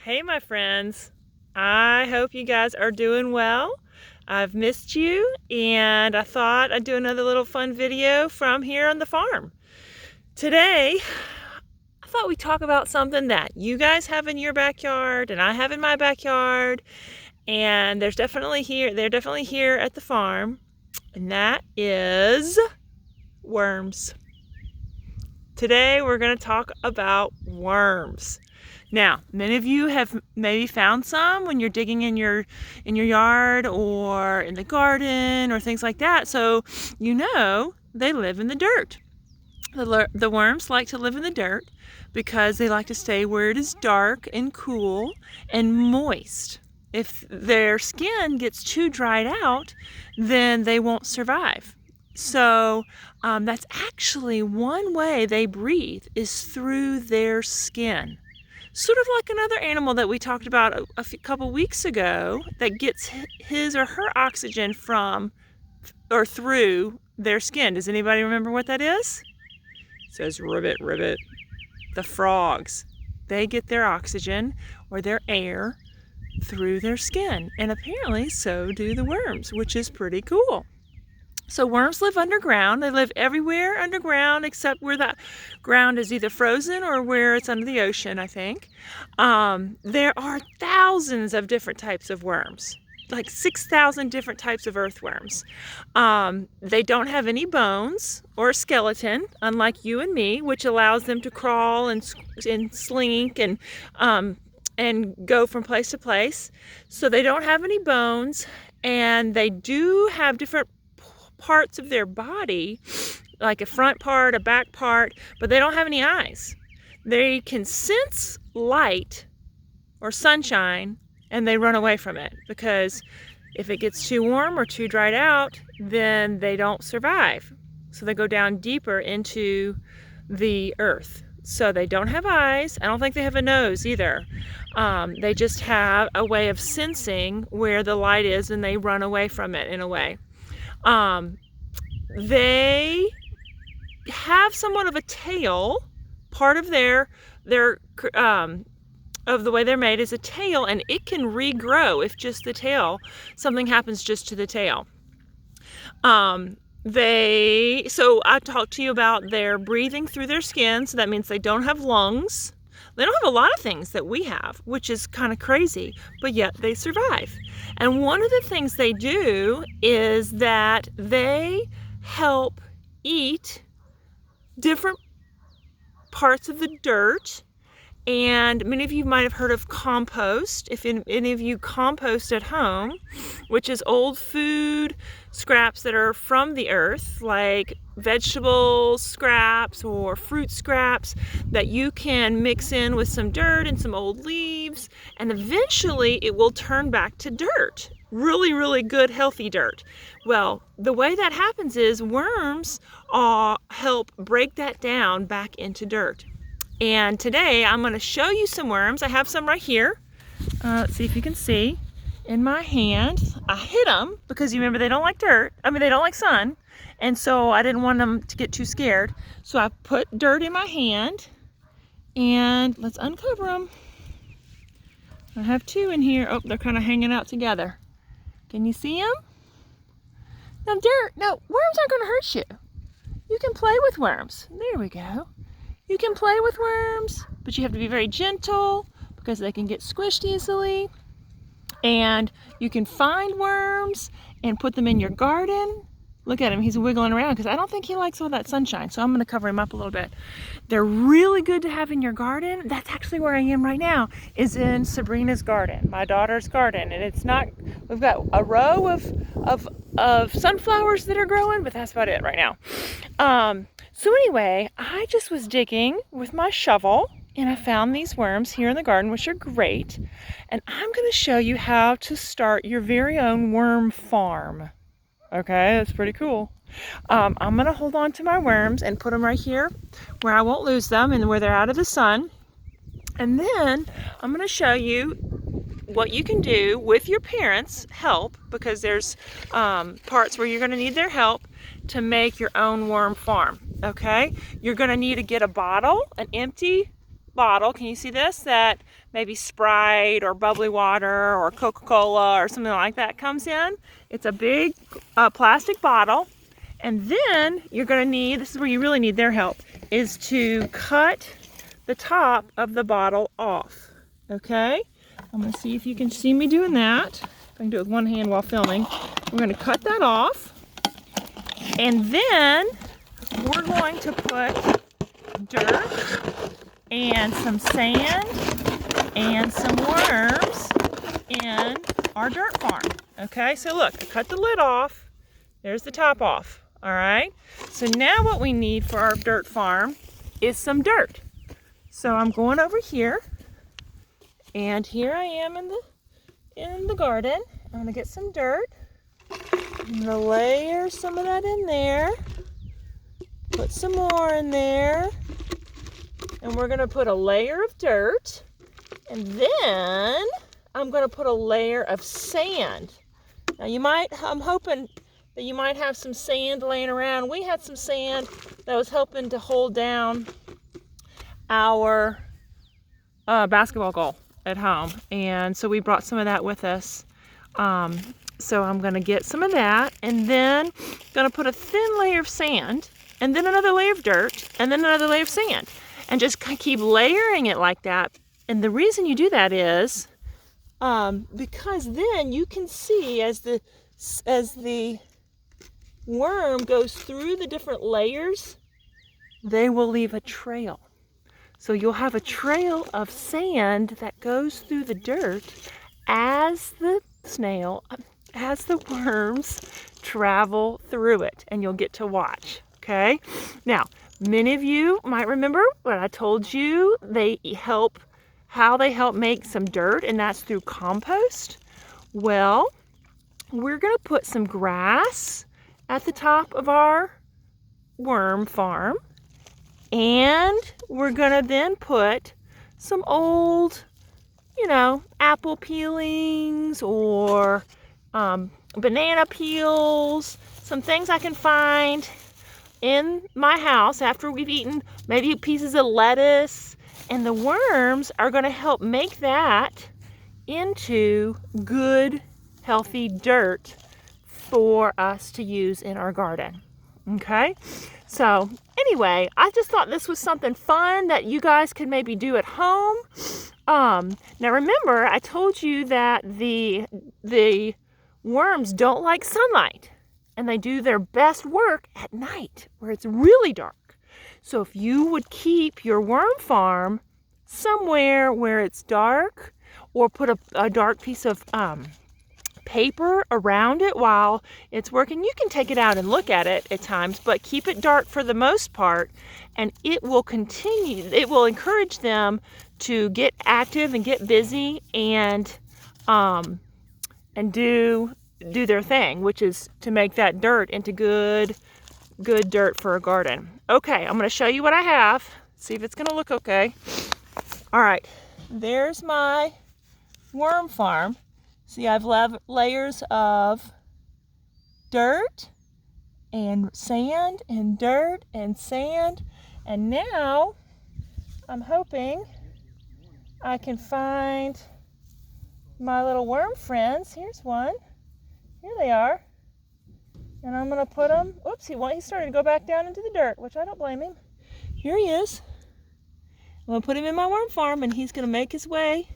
Hey, my friends. I hope you guys are doing well. I've missed you, and I thought I'd do another little fun video from here on the farm. Today, I thought we'd talk about something that you guys have in your backyard and I have in my backyard, and they're definitely here at the farm, and that is worms. Today, we're going to talk about worms. Now, many of you have maybe found some when you're digging in your yard or in the garden or things like that. So you know they live in the dirt. The worms like to live in the dirt because they like to stay where it is dark and cool and moist. If their skin gets too dried out, then they won't survive. So that's actually one way they breathe, is through their skin. Sort of like another animal that we talked about a couple weeks ago that gets his or her oxygen from or through their skin. Does anybody remember what that is? It says ribbit, ribbit. The frogs. They get their oxygen or their air through their skin. And apparently so do the worms, which is pretty cool. So worms live underground. They live everywhere underground except where the ground is either frozen or where it's under the ocean, I think. There are thousands of different types of worms, like 6,000 different types of earthworms. They don't have any bones or skeleton, unlike you and me, which allows them to crawl and slink and go from place to place. So they don't have any bones, and they do have different parts of their body, like a front part, a back part, but they don't have any eyes. They can sense light or sunshine and they run away from it, because if it gets too warm or too dried out, then they don't survive. So they go down deeper into the earth. So they don't have eyes. I don't think they have a nose either. They just have a way of sensing where the light is, and they run away from it in a way. They have somewhat of a tail. Part of of the way they're made is a tail, and it can regrow if just the tail, something happens just to the tail. So I talked to you about their breathing through their skin, so that means they don't have lungs. They don't have a lot of things that we have, which is kind of crazy, but yet they survive. And one of the things they do is that they help eat different parts of the dirt. And many of you might have heard of compost. If any of you compost at home, which is old food scraps that are from the earth, like vegetable scraps or fruit scraps, that you can mix in with some dirt and some old leaves, and eventually it will turn back to dirt. Really, really good, healthy dirt. Well, the way that happens is worms help break that down back into dirt. And today I'm going to show you some worms. I have some right here. Let's see if you can see. In my hand, I hid them because you remember they don't like dirt. They don't like sun. And so I didn't want them to get too scared. So I put dirt in my hand, and let's uncover them. I have two in here. Oh, they're kind of hanging out together. Can you see them? No, worms aren't going to hurt you. You can play with worms. There we go. You can play with worms, but you have to be very gentle because they can get squished easily. And you can find worms and put them in your garden. Look at him, he's wiggling around because I don't think he likes all that sunshine, so I'm going to cover him up a little bit. They're really good to have in your garden. That's actually where I am right now, is in Sabrina's garden, my daughter's garden. And we've got a row of sunflowers that are growing, but that's about it right now. So anyway, I just was digging with my shovel, and I found these worms here in the garden, which are great. And I'm going to show you how to start your very own worm farm. Okay, that's pretty cool. I'm going to hold on to my worms and put them right here where I won't lose them and where they're out of the sun. And then I'm going to show you what you can do with your parents' help, because there's parts where you're going to need their help to make your own worm farm. Okay, you're going to need to get a bottle, an empty bottle. Can you see this? That maybe Sprite or bubbly water or Coca-Cola or something like that comes in. It's a big plastic bottle. And then you're going to need, this is where you really need their help, is to cut the top of the bottle off. Okay? I'm going to see if you can see me doing that. I can do it with one hand while filming. We're going to cut that off. And then we're going to put dirt and some sand and some worms in our dirt farm. Okay, so look, I cut the lid off. There's the top off. All right, so now what we need for our dirt farm is some dirt. So I'm going over here, and here I am in the garden. I'm gonna get some dirt. I'm gonna layer some of that in there. Put some more in there. And we're gonna put a layer of dirt. And then I'm gonna put a layer of sand. Now I'm hoping that you might have some sand laying around. We had some sand that was helping to hold down our basketball goal at home. And so we brought some of that with us. So I'm gonna get some of that, and then gonna put a thin layer of sand, and then another layer of dirt, and then another layer of sand, and just keep layering it like that. And the reason you do that is because then you can see as the worm goes through the different layers, they will leave a trail. So you'll have a trail of sand that goes through the dirt as the worms travel through it, and you'll get to watch. Okay, now many of you might remember what I told you how they help make some dirt, and that's through compost. Well, we're gonna put some grass at the top of our worm farm, and we're gonna then put some old, apple peelings or banana peels, some things I can find in my house after we've eaten, maybe pieces of lettuce, and the worms are going to help make that into good, healthy dirt for us to use in our garden. Okay? So anyway, I just thought this was something fun that you guys could maybe do at home. Now remember, I told you that the worms don't like sunlight, and they do their best work at night where it's really dark. So if you would keep your worm farm somewhere where it's dark, or put a dark piece of paper around it while it's working, you can take it out and look at it at times, but keep it dark for the most part, and it will encourage them to get active and get busy and do their thing, which is to make that dirt into good dirt for a garden. Okay, I'm going to show you what I have. See if it's going to look okay. All right, there's my worm farm. See, I've layers of dirt and sand and dirt and sand, and now I'm hoping I can find my little worm friends. Here's one. Here they are. And I'm going to put them, oops, he started to go back down into the dirt, which I don't blame him. Here he is. I'm going to put him in my worm farm, and he's going to make his way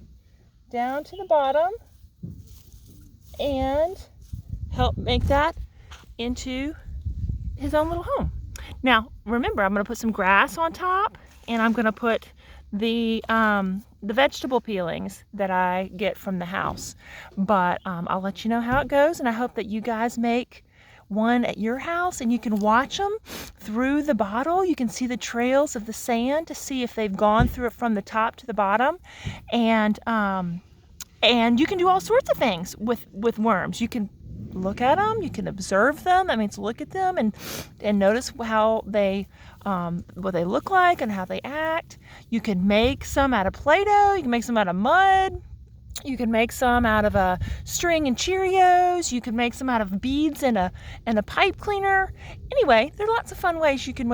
down to the bottom and help make that into his own little home. Now, remember, I'm going to put some grass on top, and I'm going to put the vegetable peelings that I get from the house. But I'll let you know how it goes, and I hope that you guys make one at your house, and you can watch them through the bottle. You can see the trails of the sand to see if they've gone through it from the top to the bottom. And you can do all sorts of things with worms. You can look at them, you can observe them. That means look at them and notice how what they look like and how they act. You can make some out of Play-Doh, you can make some out of mud, you can make some out of a string and Cheerios, you can make some out of beads and a pipe cleaner. Anyway, there are lots of fun ways you can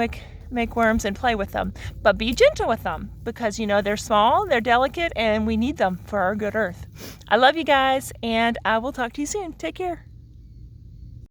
make worms, and play with them. But be gentle with them because, you know, they're small, they're delicate, and we need them for our good earth. I love you guys, and I will talk to you soon. Take care.